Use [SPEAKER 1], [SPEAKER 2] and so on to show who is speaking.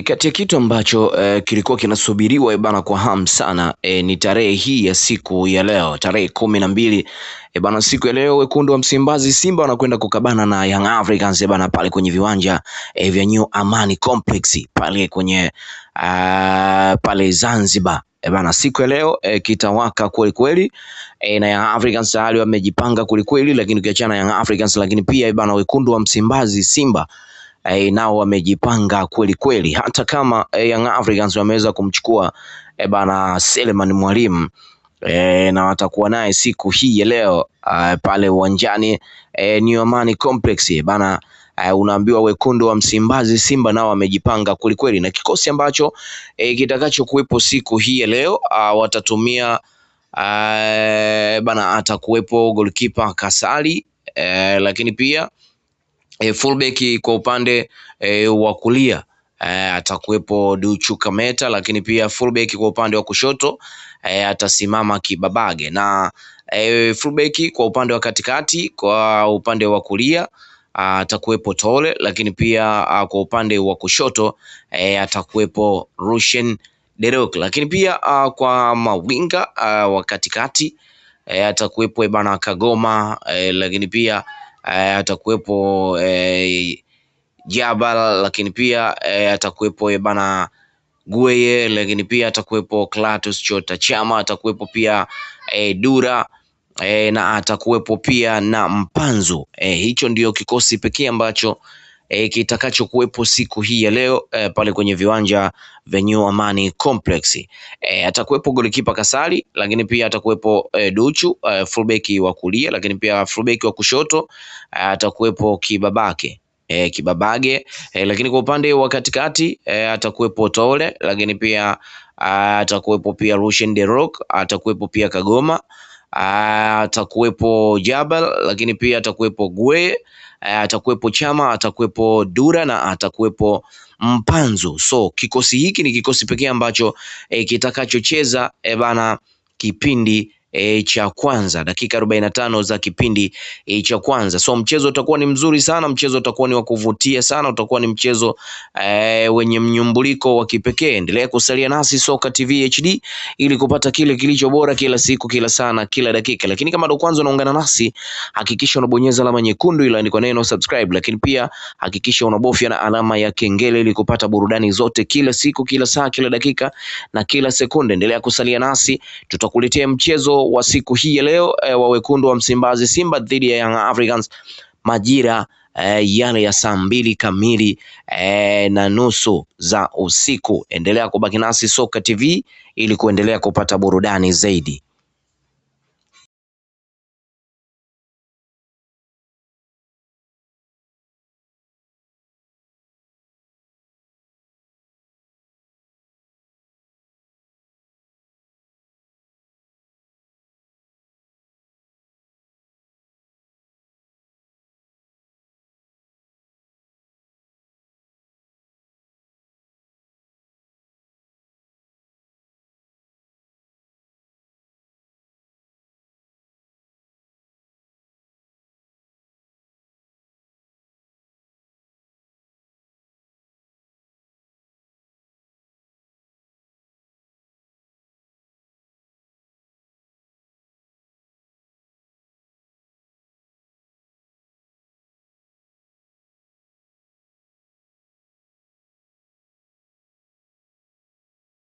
[SPEAKER 1] Kati ya kitu ambacho kilikuwa kinasubiriwa bana kwa hamu sana ni tarehe hii ya siku ya leo tarehe 12 bana, siku ya leo wekundu wa Msimbazi Simba wanakwenda kukabana na Young Africans bana pale kwenye viwanja vya New Amani Complex pale kwenye pale Zanzibar. Bana, siku ya leo kitawaka kweli kweli na Young Africans tayari wamejipanga kweli kweli, lakini ukiachana Young Africans, lakini pia bana wekundu wa Msimbazi Simba nao wamejipanga kweli kweli, hata kama Young Africans wameweza kumchukua bana Selemani Mwalimu na watakuwa naye siku hii ya leo pale uwanjani New Amani Complex bana. Unaambiwa wekundu wa Msimbazi Simba nao wamejipanga kweli kweli, na kikosi ambacho kitakacho kuwepo siku hii ya leo watatumia bana, atakuwepo goalkeeper Kasali lakini pia fullback kwa upande wa kulia atakuwepo Duchu Kameta, lakini pia fullback kwa upande wa kushoto atasimama Kibabage, na fullback kwa upande wa katikati kwa upande wa kulia atakuwepo Tole, lakini pia kwa upande wa kushoto atakuwepo Rushen Derok, lakini pia kwa mawinga wa katikati atakuwepo bana Kagoma lakini pia atakuwepo Jabal, lakini pia atakuwepo bana Gueye, lakini pia atakuwepo Clatous Chota Chama, atakuwepo pia Dura na atakuwepo pia na Mpanzu. Hicho ndio kikosi pekee ambacho kitakacho kuwepo siku hii ya leo pale kwenye viwanja vya New Amani Complex. Atakuwepo golikipa Kasali, lakini pia atakuwepo Duchu fullback wa kulia, lakini pia fullback wa kushoto atakuwepo Kibabage, lakini kwa upande wa katikati atakuwepo Tole, lakini pia atakuwepo pia Rushen De Rock, atakuwepo pia Kagoma, atakuwepo Jabal, lakini pia atakuwepo Gueye, atakuwepo Chama, atakuwepo Dura na atakuwepo Mpanzu. So kikosi hiki ni kikosi pekee ambacho kitakachocheza bana kipindi cha kwanza, dakika 45 za kipindi cha kwanza. So mchezo utakuwa ni mzuri sana, mchezo utakuwa ni wa kuvutia sana, utakuwa ni mchezo wenye mnyumbuliko wa kipekee. Endelea kusalia nasi Soka TV HD ili kupata kile kilicho bora kila siku, kila sana, kila dakika. Lakini kama ndo kwanza unaungana nasi, hakikisha unabonyeza alama nyekundu iliyoandikwa neno subscribe, lakini pia hakikisha unabofya na alama ya kengele ili kupata burudani zote kila siku, kila saa, kila dakika na kila sekunde. Endelea kusalia nasi, tutakuletea mchezo wa siku hii ya leo wa wekundu wa Msimbazi Simba dhidi ya Young Africans majira yale ya saa 2 kamili na nusu za usiku. Endelea kubaki nasi Soka TV ili kuendelea kupata burudani zaidi.